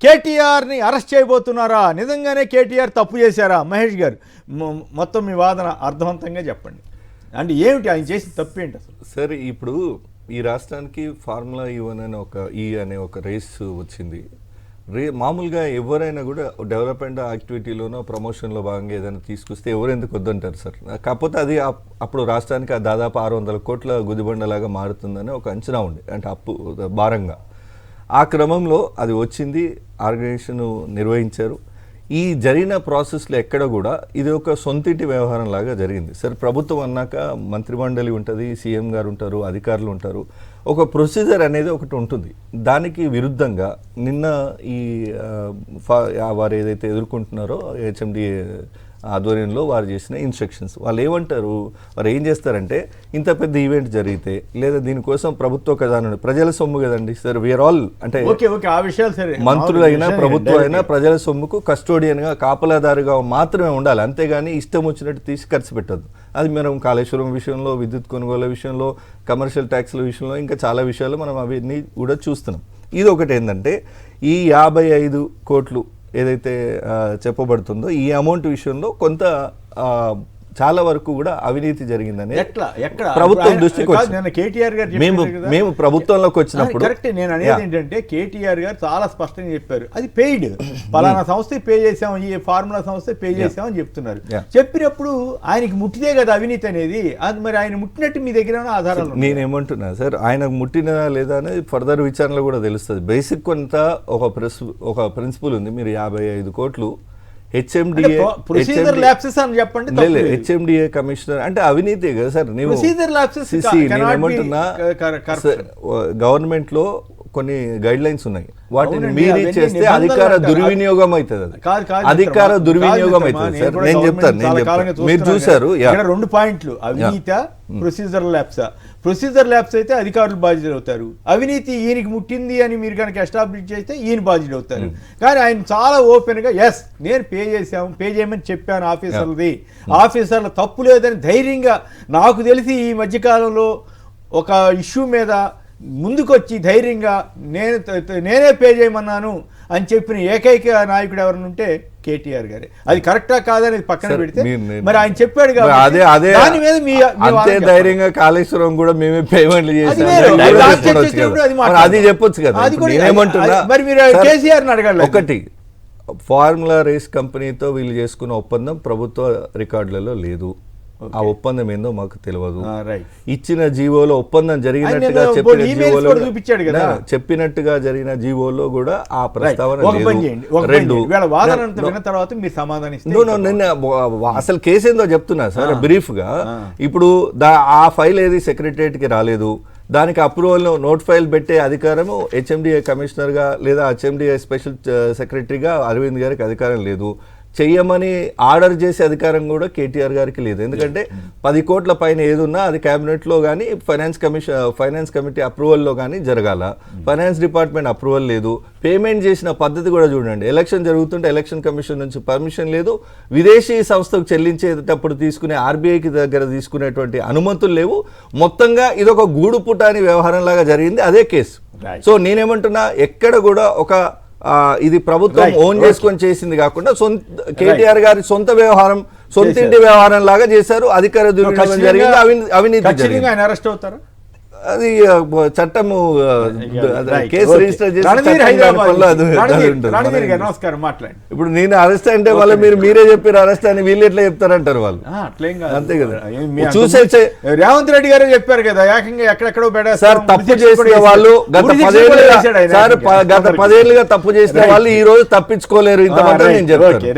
కేటీఆర్ని అరెస్ట్ చేయబోతున్నారా? నిజంగానే కేటీఆర్ తప్పు చేశారా? మహేష్ గారు మొత్తం మీ వాదన అర్థవంతంగా చెప్పండి. అంటే ఏమిటి ఆయన చేసిన తప్పు ఏంటి అసలు? సరే, ఇప్పుడు ఈ రాష్ట్రానికి ఫార్ములా అనే ఒక రేస్ వచ్చింది. మామూలుగా ఎవరైనా కూడా డెవలప్మెంట్ యాక్టివిటీలోనో ప్రమోషన్లో భాగంగా ఏదైనా తీసుకొస్తే ఎవరు ఎందుకు వద్దంటారు సార్? కాకపోతే అది అప్పుడు రాష్ట్రానికి దాదాపు 600 కోట్ల గుదిబండలాగా మారుతుందని ఒక అంచనా ఉండే, అంటే అప్పు భారంగా. ఆ క్రమంలో అది వచ్చింది, ఆర్గనైజేషన్ నిర్వహించారు. ఈ జరిగిన ప్రాసెస్లో ఎక్కడ కూడా ఇది ఒక సొంతింటి వ్యవహారం లాగా జరిగింది సార్. ప్రభుత్వం అన్నాక మంత్రిమండలి ఉంటుంది, సీఎం గారు ఉంటారు, అధికారులు ఉంటారు, ఒక ప్రొసీజర్ అనేది ఒకటి ఉంటుంది. దానికి విరుద్ధంగా నిన్న ఈ వారు ఏదైతే ఎదుర్కొంటున్నారో హెచ్ఎండిఏ ఆధ్వర్యంలో వారు చేసిన ఇన్స్ట్రక్షన్స్, వాళ్ళు ఏమంటారు, వారు ఏం చేస్తారంటే ఇంత పెద్ద ఈవెంట్ జరిగితే లేదా దీనికోసం ప్రభుత్వ ఖజానా, ప్రజల సొమ్ము కదండి సార్, వీఆర్ ఆల్ అంటే మంత్రులైనా ప్రభుత్వం అయినా ప్రజల సొమ్ముకు కస్టోడియన్గా కాపలాదారుగా మాత్రమే ఉండాలి, అంతేగాని ఇష్టం వచ్చినట్టు తీసి ఖర్చు పెట్టద్దు. అది మనం కాళేశ్వరం విషయంలో, విద్యుత్ కొనుగోలు విషయంలో, కమర్షియల్ ట్యాక్స్ల విషయంలో, ఇంకా చాలా విషయాలు మనం అవన్నీ కూడా చూస్తున్నాం. ఇది ఒకటి ఏంటంటే ఈ 55 కోట్లు ఏదైతే చెప్పబడుతుందో ఈ అమౌంట్ విషయంలో కొంత చాలా వరకు కూడా అవినీతి జరిగిందని ప్రభుత్వం దృష్టికి మేము ప్రభుత్వంలోకి వచ్చినప్పుడు నేను అనేది ఏంటంటే కేటీఆర్ గారు చాలా స్పష్టంగా చెప్పారు, అది పెయిడ్, పలానా సంస్థ పే చేసాం, ఈ ఫార్ములా సంస్థ పే చేసామని చెప్తున్నారు. చెప్పినప్పుడు ఆయనకి ముట్టిదే కదా అవినీతి అనేది. అది మరి ఆయన ముట్టినట్టు మీ దగ్గర ఆధారాలు? నేనేమంటున్నా సార్, ఆయన ముట్టినా లేదా అనేది ఫర్దర్ విచారణలో కూడా తెలుస్తుంది. బేసిక్ కొంత ఒక ప్రిన్సిపల్ ఉంది. మీరు 55 కోట్లు హెచ్ఎండిఏ కమిషనర్ అంటే అవినీతి కదా సార్. నేనేమంటున్నా, గవర్నమెంట్ లో కొన్ని గైడ్ లైన్స్ ఉన్నాయి, వాటిని మీరి చేస్తే అధికార దుర్వినియోగం అవుతుంది. అధికార దుర్వినియోగం అవుతుంది సార్. నేను చెప్తాను, మీరు చూసారు 2 పాయింట్లు, అవినీత, ప్రొసీజర్ ల్యాప్సా. ప్రొసీజర్ ల్యాప్స్ అయితే అధికారులు బాధ్యులు అవుతారు, అవినీతి ఈయనకి ముట్టింది అని మీరు కనుక ఎస్టాబ్లిష్ చేస్తే ఈయన బాధ్యులు అవుతారు. కానీ ఆయన చాలా ఓపెన్గా ఎస్ నేను పే చేయమని చెప్పాను ఆఫీసర్లది, ఆఫీసర్ల తప్పు లేదని ధైర్యంగా, నాకు తెలిసి ఈ మధ్యకాలంలో ఒక ఇష్యూ మీద ముందుకొచ్చి ధైర్యంగా నేనే పే చేయమన్నాను అని చెప్పిన ఏకైక నాయకుడు ఎవరైనా ఉంటే కేటీఆర్ గారే. అది కరెక్టా కాదనేది పక్కన పెడితే మరి ఆయన చెప్పాడు కాబట్టి దాని మీద అంతే ధైర్యంగా కాళేశ్వరం కూడా మేమే పేమెంట్లు చేసాం అది చెప్పొచ్చు కదా. మరి మీరు కేసీఆర్ అడగాలి. ఒకటి, ఫార్ములా రేస్ కంపెనీతో వీళ్ళు చేసుకున్న ఒప్పందం ప్రభుత్వ రికార్డులలో లేదు. ఆ ఒప్పందం ఏందో మాకు తెలియదు. ఇచ్చిన జీవోలో ఒప్పందం జరిగినట్టుగా చెప్పినట్టుగా జరిగిన జీవోలో కూడా ఆ ప్రస్తావన అసలు కేసు ఏందో చెప్తున్నా సార్ బ్రీఫ్ గా. ఇప్పుడు ఆ ఫైల్ ఏది సెక్రటరియట్ కి రాలేదు, దానికి అప్రూవల్ నోట్ ఫైల్ పెట్టే అధికారము హెచ్ఎండిఏ కమిషనర్ గా లేదా హెచ్ఎండిఏ స్పెషల్ సెక్రటరీగా అరవింద్ గారికి అధికారం లేదు. చెయ్యమని ఆర్డర్ చేసే అధికారం కూడా కేటీఆర్ గారికి లేదు. ఎందుకంటే 10 కోట్ల పైన ఏదున్నా అది క్యాబినెట్లో కానీ ఫైనాన్స్ కమిటీ అప్రూవల్లో కానీ జరగాల. ఫైనాన్స్ డిపార్ట్మెంట్ అప్రూవల్ లేదు. పేమెంట్ చేసిన పద్ధతి కూడా చూడండి, ఎలక్షన్ జరుగుతుంటే ఎలక్షన్ కమిషన్ నుంచి పర్మిషన్ లేదు. విదేశీ సంస్థకు చెల్లించేటప్పుడు తీసుకునే ఆర్బీఐకి దగ్గర తీసుకునేటువంటి అనుమతులు లేవు. మొత్తంగా ఇదొక గూడుపుటాని వ్యవహారం లాగా జరిగింది, అదే కేసు. సో నేనేమంటున్నా, ఎక్కడ కూడా ఒక ఇది ప్రభుత్వం ఓన్ చేసుకొని చేసింది కాకుండా కేటీఆర్ గారి సొంత వ్యవహారం, సొంతింటి వ్యవహారం లాగా చేశారు. అధికార దుర్వినియోగం జరిగింది, అవినీతి జరిగింది. ఆయన అరెస్ట్ అవుతారా? అది చట్టము కేసు రిజిస్టర్ చేసి ఇప్పుడు నేను అరెస్ట్ అంటే మళ్ళీ మీరే చెప్పారు అరెస్ట్ అని, వీళ్ళు ఎట్లా చెప్తారంటారు వాళ్ళు. అంతే కదా, చూసే రేవంత్ రెడ్డి గారే చెప్పారు కదా ఏకంగా ఎక్కడెక్కడో సార్ తప్పు చేసిన వాళ్ళు గత 10 ఏళ్ళుగా తప్పు చేసిన వాళ్ళు ఈ రోజు తప్పించుకోలేరు. ఇంత మాత్రం నేను చెప్తాను.